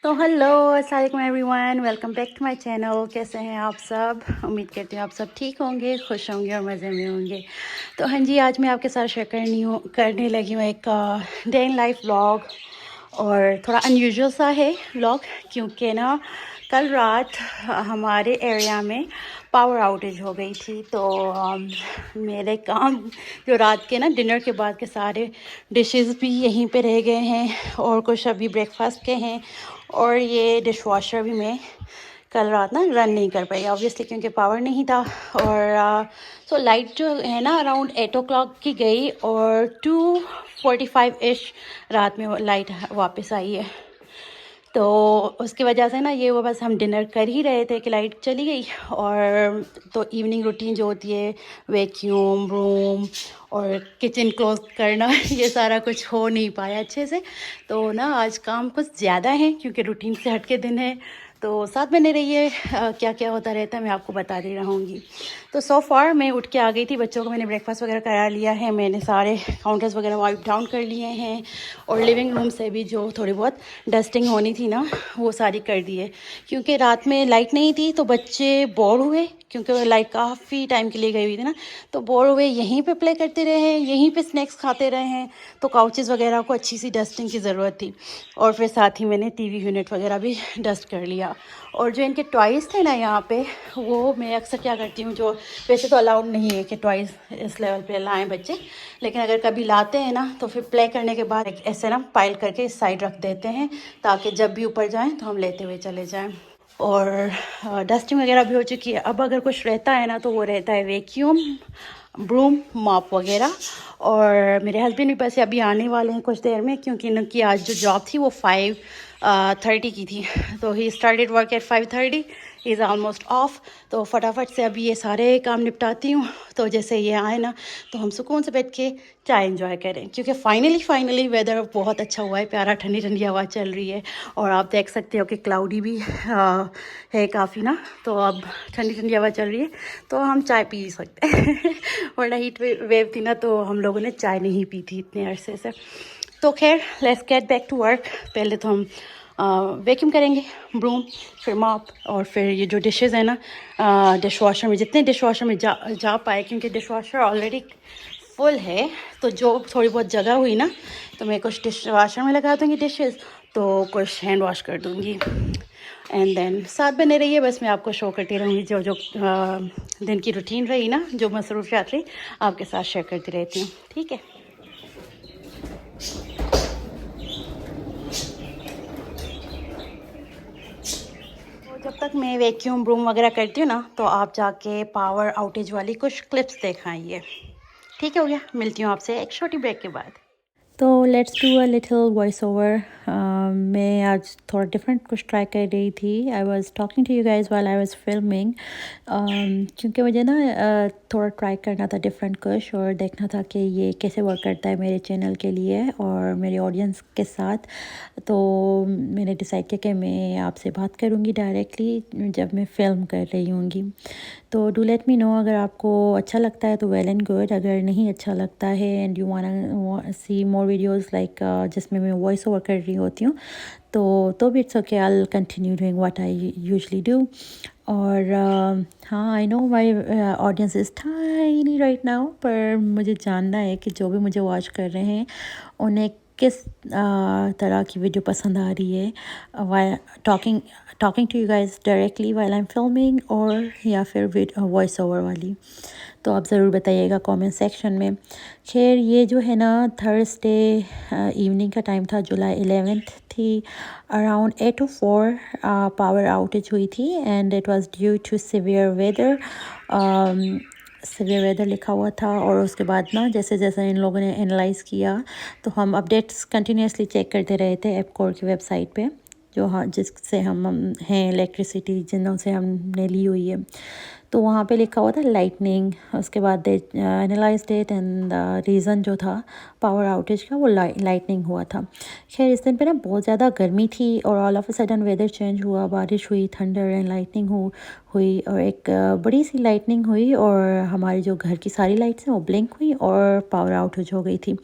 तो हेलो अस्सलाम वालेकुम everyone, welcome back to my channel. कैसे हैं आप सब? उम्मीद करती हूँ आप सब ठीक होंगे, खुश होंगे और मज़े में होंगे। तो हाँ जी, आज मैं आपके साथ शेयर करने लगी हूँ एक डे इन लाइफ व्लॉग। और थोड़ा अनयूजुअल सा है व्लॉग, क्योंकि ना कल रात हमारे एरिया में पावर आउटेज हो गई थी। तो मेरे काम जो रात के ना डिनर के बाद के सारे डिशेस भी यहीं पे रह गए हैं और कुछ अभी ब्रेकफास्ट के हैं। और ये डिश वॉशर भी मैं कल रात ना रन नहीं कर पाई ऑब्वियसली, क्योंकि पावर नहीं था। और सो लाइट जो है ना अराउंड 8 o'clock की गई और 2:45 इश रात में लाइट वापस आई है। तो उसकी वजह से ना ये वो बस हम डिनर कर ही रहे थे कि लाइट चली गई। और तो इवनिंग रूटीन जो होती है, वैक्यूम रूम और किचन क्लोज करना ये सारा कुछ हो नहीं पाया अच्छे से। तो ना आज काम कुछ ज़्यादा है क्योंकि रूटीन से हट के दिन है। तो साथ बने रहिए, क्या क्या होता रहता है मैं आपको बताती रहूँगी। तो सो फार मैं उठ के आ गई थी, बच्चों को मैंने ब्रेकफास्ट वगैरह करा लिया है, मैंने सारे काउंटर्स वगैरह वाइप डाउन कर लिए हैं। और लिविंग रूम से भी जो थोड़ी बहुत डस्टिंग होनी थी ना वो सारी कर दी है। क्योंकि रात में लाइट नहीं थी तो बच्चे बोर हुए, क्योंकि लाइट काफ़ी टाइम के लिए गई हुई थी ना। तो बोर हुए, यहीं पे प्ले करते रहे हैं, यहीं पे स्नैक्स खाते रहे हैं। तो काउचेस वगैरह को अच्छी सी डस्टिंग की ज़रूरत थी। और फिर साथ ही मैंने टीवी यूनिट वगैरह भी डस्ट कर लिया। और जो इनके टॉयज़ थे ना यहाँ पे, वो मैं अक्सर क्या करती हूँ, जो वैसे तो अलाउड नहीं है कि टॉयज़ इस लेवल पे लाएं बच्चे, लेकिन अगर कभी लाते हैं ना तो फिर प्ले करने के बाद ऐसे ना पाइल करके इस साइड रख देते हैं, ताकि जब भी ऊपर जाएं तो हम लेते हुए चले जाएं। और डस्टिंग वगैरह भी हो चुकी है। अब अगर कुछ रहता है ना तो वो रहता है वैक्यूम, ब्रूम, मॉप वगैरह। और मेरे हस्बैंड भी बस अभी आने वाले हैं कुछ देर में, क्योंकि इनकी आज जो जॉब थी वो 5:30 की थी। तो he started work at 5:30, is almost of. तो फटाफट से अभी ये सारे काम निपटाती हूँ, तो जैसे ये आए ना तो हम सुकून से बैठ के चाय एंजॉय करें। क्योंकि फाइनली वेदर बहुत अच्छा हुआ है, प्यारा ठंडी ठंडी हवा चल रही है। और आप देख सकते हो कि क्लाउडी भी है काफ़ी ना। तो अब ठंडी ठंडी हवा चल रही है तो हम चाय पी सकते हैं वरना हीट वेव थी ना तो हम लोगों ने चाय नहीं पी थी इतने अरसे से। तो खैर, let's get back to work. पहले तो हम वैक्यूम करेंगे, ब्रूम, फिर मॉप, और फिर ये जो डिशेज़ है ना डिश वॉशर में, जितने डिश वॉशर में जा पाए, क्योंकि डिश वॉशर ऑलरेडी फुल है। तो जो थोड़ी बहुत जगह हुई ना तो मैं कुछ डिश वॉशर में लगा दूँगी डिशेज़, तो कुछ हैंड वॉश कर दूँगी। एंड देन साथ बने रहिए, बस मैं आपको शो करती रहूँगी जो जो दिन की रूटीन रही ना, जो मसरूफियात रही, आपके साथ शेयर करती रहती हूँ, ठीक है। तो जब तक मैं वैक्यूम ब्रूम वगैरह करती हूँ ना तो आप जाके पावर आउटेज वाली कुछ क्लिप्स दिखाइए। ठीक है, हो गया। मिलती हूँ आपसे एक छोटी ब्रेक के बाद। तो let's do a little voice over. मैं आज थोड़ा डिफरेंट कुछ ट्राई कर रही थी। I was talking to you guys while I was filming, क्योंकि मुझे ना थोड़ा ट्राई करना था डिफरेंट कुछ, और देखना था कि ये कैसे वर्क करता है मेरे चैनल के लिए और मेरे ऑडियंस के साथ। तो मैंने डिसाइड किया कि मैं आपसे बात करूँगी डायरेक्टली जब मैं फ़िल्म कर रही होंगी। तो डू लेट मी नो, अगर आपको अच्छा लगता है तो वेल एंड गुड, अगर नहीं अच्छा लगता है and you want see more videos like जिसमें मैं वॉइस ओवर कर रही होती हूँ, तो भी it's okay, I will continue doing what I usually do. और हाँ, I know my audience is tiny right now, पर मुझे जानना है कि जो भी मुझे वॉच कर रहे हैं उन्हें किस तरह की वीडियो पसंद आ रही है, why talking to you guys directly while I am filming, और या फिर वॉइस ओवर वाली। तो आप ज़रूर बताइएगा कमेंट सेक्शन में। खैर, ये जो है ना थर्सडे इवनिंग का टाइम था, जुलाई 11th थी, अराउंड 8:04 पावर आउटेज हुई थी and it was due to severe weather. Severe weather लिखा हुआ था, और उसके बाद ना जैसे जैसे इन लोगों ने एनालाइज़ किया तो हम अपडेट्स कंटिन्यूसली चेक करते रहे थे एपकोर की वेबसाइट पे, जो हाँ जिससे हम हैं इलेक्ट्रिसिटी जिनों से हमने ली हुई है। तो वहाँ पे लिखा हुआ था लाइटनिंग। उसके बाद दे एनालाइज्ड इट एंड रीज़न जो था पावर आउटेज का वो लाइटनिंग हुआ था। खैर इस दिन पे ना बहुत ज़्यादा गर्मी थी और all of a sudden weather change हुआ, बारिश हुई, थंडर एंड लाइटनिंग हुई और एक बड़ी सी लाइटनिंग हुई और हमारी जो घर की सारी लाइट्स हैं वो ब्लिंक हुई और पावर आउटेज हो गई थी।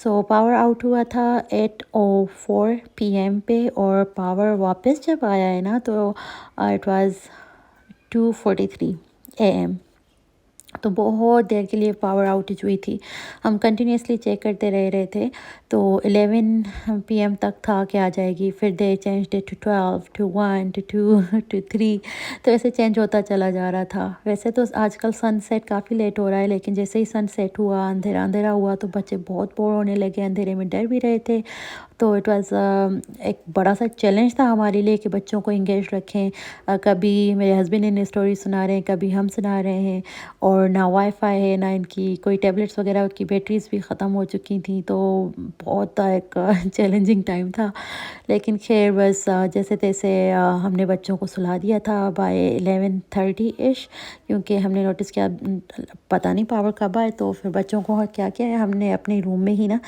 सो पावर आउट हुआ था 8:04 PM पे और पावर वापस जब आया है ना तो इट वाज 2:43 AM। तो बहुत देर के लिए पावर आउटेज हुई थी। हम कंटिन्यूसली चेक करते रहे थे। तो 11 PM तक था कि आ जाएगी, फिर they changed it to 12 to 1 to 2 to 3। तो ऐसे चेंज होता चला जा रहा था। वैसे तो आजकल सनसेट काफ़ी लेट हो रहा है, लेकिन जैसे ही सनसेट हुआ अंधेरा अंधेरा हुआ तो बच्चे बहुत बोर होने लगे, अंधेरे में डर भी रहे थे। तो इट वाज़ एक बड़ा सा चैलेंज था हमारे लिए कि बच्चों को इंगेज रखें। कभी मेरे हस्बैंड इन्हें स्टोरी सुना रहे हैं, कभी हम सुना रहे हैं और ना वाईफाई है ना इनकी कोई टैबलेट्स वगैरह की बैटरीज भी ख़त्म हो चुकी थी। तो बहुत एक चैलेंजिंग टाइम था, लेकिन खैर बस जैसे तैसे हमने बच्चों को सुला दिया था बाय 11:30 इश, क्योंकि हमने नोटिस किया पता नहीं पावर कब आए। तो फिर बच्चों को क्या किया है हमने अपने रूम में ही ना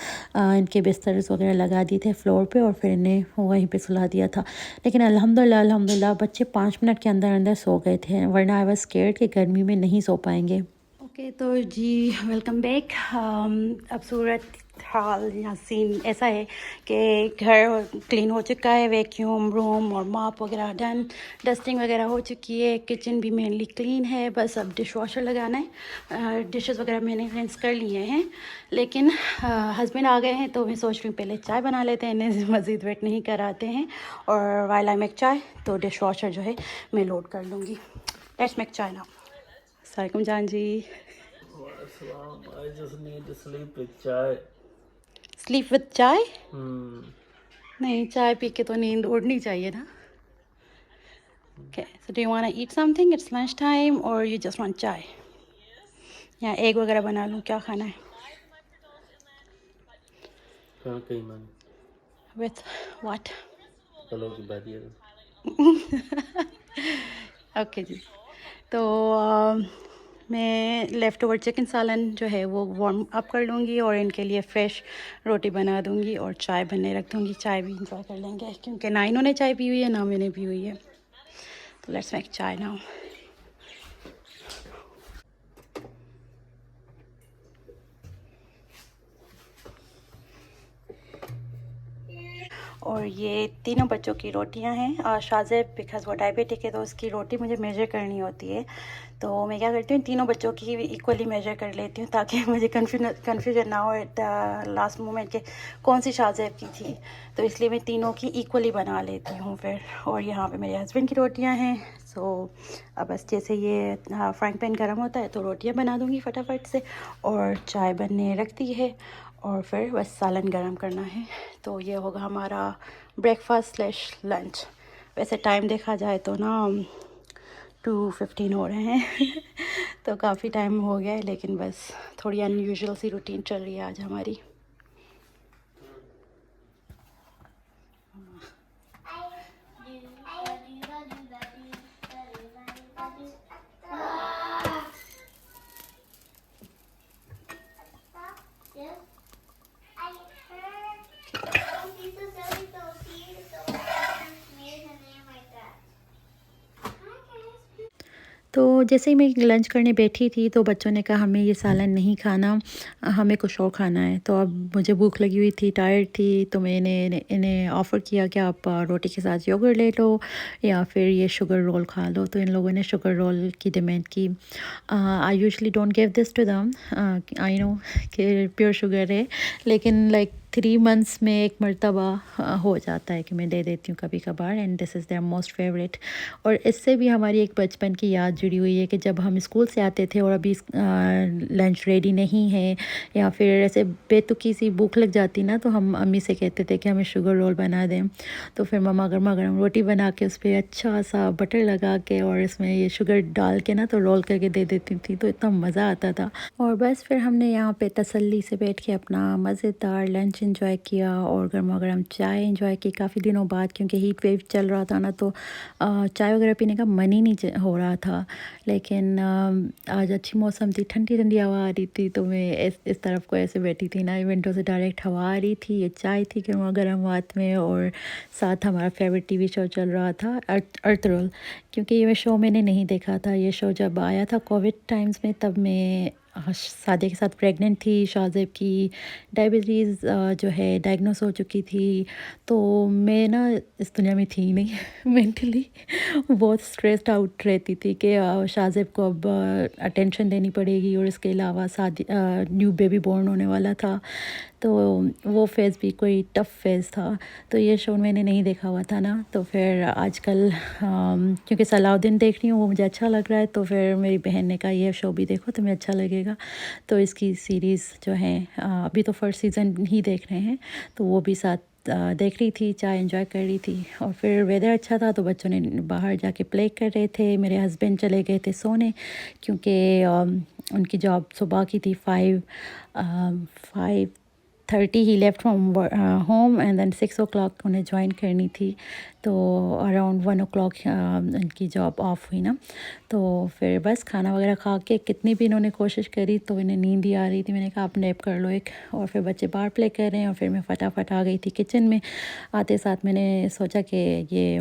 इनके बिस्तर वगैरह लगा दिए थे फ्लोर पे और फिर इन्हें वहीं पे सुला दिया था। लेकिन अल्हम्दुलिल्लाह बच्चे 5 मिनट के अंदर अंदर सो गए थे, वरना आई वाज स्केर्ड कि गर्मी में नहीं सो पाएंगे। ओके तो जी वेलकम बैक। अब सूरत हाल या सीन ऐसा है कि घर क्लीन हो चुका है, वैक्यूम रूम और मॉप वगैरह डन, डस्टिंग वगैरह हो चुकी है, किचन भी मेनली क्लीन है, बस अब डिश वॉशर लगाना है। डिशेस वगैरह मैंने रिंस कर लिए हैं, लेकिन हस्बैंड आ गए हैं तो मैं सोच रही हूँ पहले चाय बना लेते हैं, इन्हें मज़ीद वेट नहीं कराते हैं। और वाइल आई मेक चाय तो डिश वॉशर जो है मैं लोड कर लूँगी। लेट्स मेक चाय नाउ। अस्सलाम जान जी। I just need to sleep with chai. Sleep with चाय? Hmm. नहीं, चाय पी के तो नींद उड़नी चाहिए ना। Okay so do you want to eat something? It's lunch time और यू जस्ट वांट चाय? या एग वगैरह बना लूँ, क्या खाना है? कहाँ कहीं मन विथ व्हाट? चलो की बात ये ओके जी। तो मैं लेफ़्ट ओवर चिकन सालन जो है वो वार्म अप कर लूँगी और इनके लिए फ़्रेश रोटी बना दूँगी और चाय बनने रख दूँगी। चाय भी इंजॉय कर लेंगे क्योंकि ना इन्होंने चाय पी हुई है ना मैंने पी हुई है। तो लेट्स मेक चाय नाउ। और ये तीनों बच्चों की रोटियां हैं। और शाज़ेब बिकॉज़ वो डायबिटिक है तो उसकी रोटी मुझे मेजर करनी होती है। तो मैं क्या करती हूँ तीनों बच्चों की इक्वली मेजर कर लेती हूँ ताकि मुझे कन्फ्यूजन ना हो एट लास्ट मोमेंट के कौन सी शाज़ेब की थी। तो इसलिए मैं तीनों की इक्वली बना लेती हूँ फिर। और यहाँ पे मेरे हस्बैंड की रोटियाँ हैं। सो अब बस जैसे ये फ्राइंग पैन गर्म होता है तो रोटियाँ बना दूँगी फटाफट से और चाय बनने रख दी है और फिर बस सालन गरम करना है। तो ये होगा हमारा ब्रेकफास्ट स्लैश लंच। वैसे टाइम देखा जाए तो ना 2:15 हो रहे हैं तो काफ़ी टाइम हो गया है, लेकिन बस थोड़ी अनयूजुअल सी रूटीन चल रही है आज हमारी। तो जैसे ही मैं लंच करने बैठी थी तो बच्चों ने कहा हमें ये सालन नहीं खाना, हमें कुछ और खाना है। तो अब मुझे भूख लगी हुई थी, टायर्ड थी, तो मैंने इन्हें ऑफ़र किया कि आप रोटी के साथ योगर्ट ले लो या फिर ये शुगर रोल खा लो। तो इन लोगों ने शुगर रोल की डिमांड की। I usually don't give this to them, I know कि प्योर शुगर है, लेकिन लाइक 3 मंथ्स में एक मर्तबा हो जाता है कि मैं दे देती हूँ कभी कभार, and this is their most favourite. और इससे भी हमारी एक बचपन की याद जुड़ी हुई है कि जब हम स्कूल से आते थे और अभी लंच रेडी नहीं है या फिर ऐसे बेतुकी सी भूख लग जाती ना, तो हम अम्मी से कहते थे कि हमें शुगर रोल बना दें। तो फिर मम्मा गर्मा गर्म रोटी बना के उस पर अच्छा सा बटर लगा के और इसमें ये शुगर डाल के ना तो रोल करके दे देती थी, तो इतना मज़ा आता था। और बस फिर हमने यहाँ पे तसल्ली से बैठ के अपना मज़ेदार लंच एंजॉय किया और गर्मा गर्म चाय एंजॉय की काफ़ी दिनों बाद, क्योंकि हीट वेव चल रहा था ना, तो चाय वगैरह पीने का मन ही नहीं हो रहा था। लेकिन आज अच्छी मौसम थी, ठंडी ठंडी हवा आ रही थी, तो मैं इस तरफ को ऐसे बैठी थी ना, विंडो से डायरेक्ट हवा आ रही थी, ये चाय थी गर्मा गर्म हाथ में, और साथ हमारा फेवरेट टीवी शो चल रहा था अर्थ रोल। क्योंकि ये शो मैंने नहीं देखा था, ये शो जब आया था कोविड टाइम्स में, तब मैं शादी के साथ प्रेग्नेंट थी। शाहज़ेब की डायबिटीज़ जो है डायग्नोस हो चुकी थी, तो मैं ना इस दुनिया में थी नहीं मेंटली बहुत स्ट्रेस्ड आउट रहती थी कि शाहज़ेब को अब अटेंशन देनी पड़ेगी, और इसके अलावा शादी न्यू बेबी बॉर्न होने वाला था, तो वो फ़ेज़ भी कोई टफ़ फ़ेज़ था। तो ये शो मैंने नहीं देखा हुआ था ना, तो फिर आजकल क्योंकि सलाउद्दीन देख रही हूँ, वो मुझे अच्छा लग रहा है, तो फिर मेरी बहन ने कहा ये शो भी देखो, तुम्हें अच्छा लगेगा। तो इसकी सीरीज़ जो है अभी तो फर्स्ट सीज़न ही देख रहे हैं, तो वो भी साथ देख रही थी, चाय एंजॉय कर रही थी। और फिर वेदर अच्छा था, तो बच्चों ने बाहर जाके प्ले कर रहे थे। मेरे हस्बैंड चले गए थे सोने, क्योंकि उनकी जॉब सुबह की थी 5:30 ही left from home, and then 6 o'clock उन्हें ज्वाइन करनी थी, तो अराउंड 1 o'clock उनकी जॉब ऑफ हुई ना। तो फिर बस खाना वगैरह खा के कितनी भी इन्होंने कोशिश करी, तो इन्हें नींद ही आ रही थी। मैंने कहा आप नैप कर लो एक, और फिर बच्चे बाहर प्ले कर रहे हैं, और फिर मैं फटाफट आ गई थी किचन में। आते साथ मैंने सोचा कि ये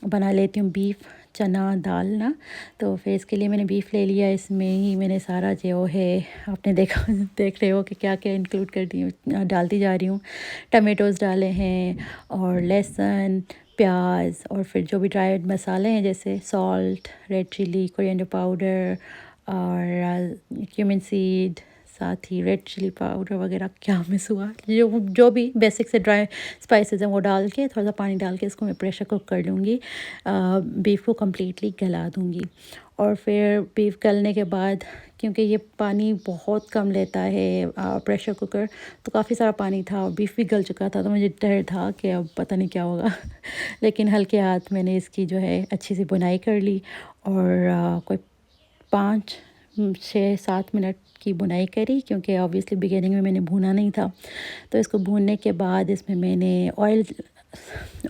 बना लेती हूँ बीफ चना दाल ना, तो फिर इसके लिए मैंने बीफ ले लिया। इसमें ही मैंने सारा जो है, आपने देखा देख रहे हो कि क्या क्या इंक्लूड कर दी डालती जा रही हूँ। टमेटोज़ डाले हैं, और लहसुन प्याज, और फिर जो भी ड्राइड मसाले हैं जैसे salt, red chilli, coriander powder, और क्यूमिन सीड, साथ ही रेड चिली पाउडर वगैरह क्या मिस हुआ, जो भी बेसिक से ड्राई स्पाइसेस हैं वो डाल के थोड़ा सा पानी डाल के इसको मैं प्रेशर कुक कर लूँगी। बीफ को कम्प्लीटली गला दूँगी, और फिर बीफ गलने के बाद, क्योंकि ये पानी बहुत कम लेता है प्रेशर कुकर, तो काफ़ी सारा पानी था और बीफ भी गल चुका था, तो मुझे डर था कि अब पता नहीं क्या होगा लेकिन हल्के हाथ मैंने इसकी जो है अच्छी सी बुनाई कर ली, और कोई 5-6-7 मिनट की बुनाई करी, क्योंकि ऑब्वियसली बिगिनिंग में मैंने भूना नहीं था। तो इसको भूनने के बाद इसमें मैंने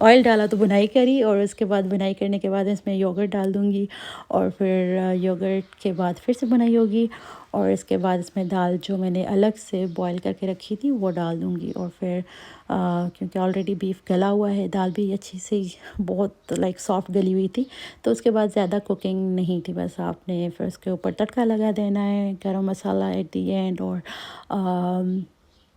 ऑयल डाला, तो बुनाई करी, और उसके बाद बुनाई करने के बाद इसमें योगर्ट डाल दूँगी, और फिर योगर्ट के बाद फिर से बुनाई होगी, और इसके बाद इसमें दाल जो मैंने अलग से बॉईल करके रखी थी वो डाल दूँगी। और फिर क्योंकि ऑलरेडी बीफ गला हुआ है, दाल भी अच्छी सी बहुत लाइक सॉफ्ट गली हुई थी, तो उसके बाद ज़्यादा कुकिंग नहीं थी, बस आपने फिर उसके ऊपर तड़का लगा देना है, गरम मसाला एट दी एंड, और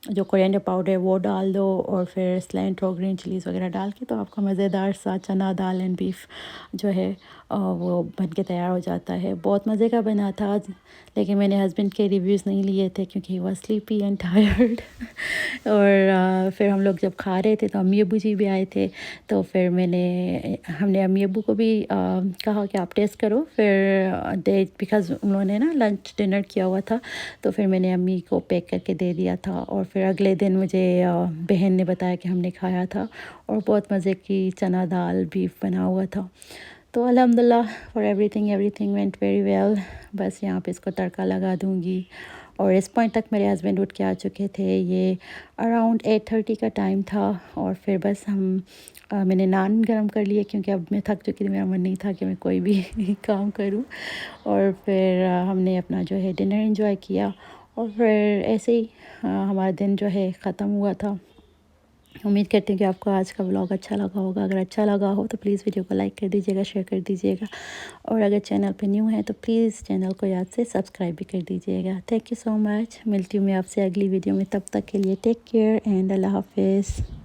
जो कोरिएंडर पाउडर वो डाल दो, और फिर सिलेंट्रो ग्रीन चिलीज़ वगैरह डाल के, तो आपका मज़ेदार सा चना दाल एंड बीफ जो है वो बन के तैयार हो जाता है। बहुत मज़े का बना था, लेकिन मैंने हस्बैंड के रिव्यूज़ नहीं लिए थे, क्योंकि he was sleepy and tired और फिर हम लोग जब खा रहे थे, तो अम्मी अब्बू जी भी आए थे, तो फिर हमने अम्मी अब्बू को भी कहा कि आप टेस्ट करो। फिर बिकॉज़ उन्होंने ना लंच डिनर किया हुआ था, तो फिर मैंने अम्मी को पैक करके दे दिया था, और फिर अगले दिन मुझे बहन ने बताया कि हमने खाया था, और बहुत मज़े की चना दाल बीफ बना हुआ था। तो अल्हम्दुलिल्लाह for everything went very well. बस यहाँ पे इसको तड़का लगा दूँगी, और इस पॉइंट तक मेरे हस्बैंड उठ के आ चुके थे। ये अराउंड 8:30 का टाइम था, और फिर बस मैंने नान गरम कर लिए, क्योंकि अब मैं थक चुकी थी, मेरा मन नहीं था कि मैं कोई भी काम करूं। और फिर हमने अपना जो है डिनर एंजॉय किया, और फिर ऐसे ही हमारा दिन जो है ख़त्म हुआ था। उम्मीद करती हूँ कि आपको आज का व्लॉग अच्छा लगा होगा। अगर अच्छा लगा हो तो प्लीज़ वीडियो को लाइक कर दीजिएगा, शेयर कर दीजिएगा, और अगर चैनल पे न्यू है तो प्लीज़ चैनल को याद से सब्सक्राइब भी कर दीजिएगा। Thank you so much. मिलती हूँ मैं आपसे अगली वीडियो में, तब तक के लिए टेक केयर एंड अल्लाह हाफिज़।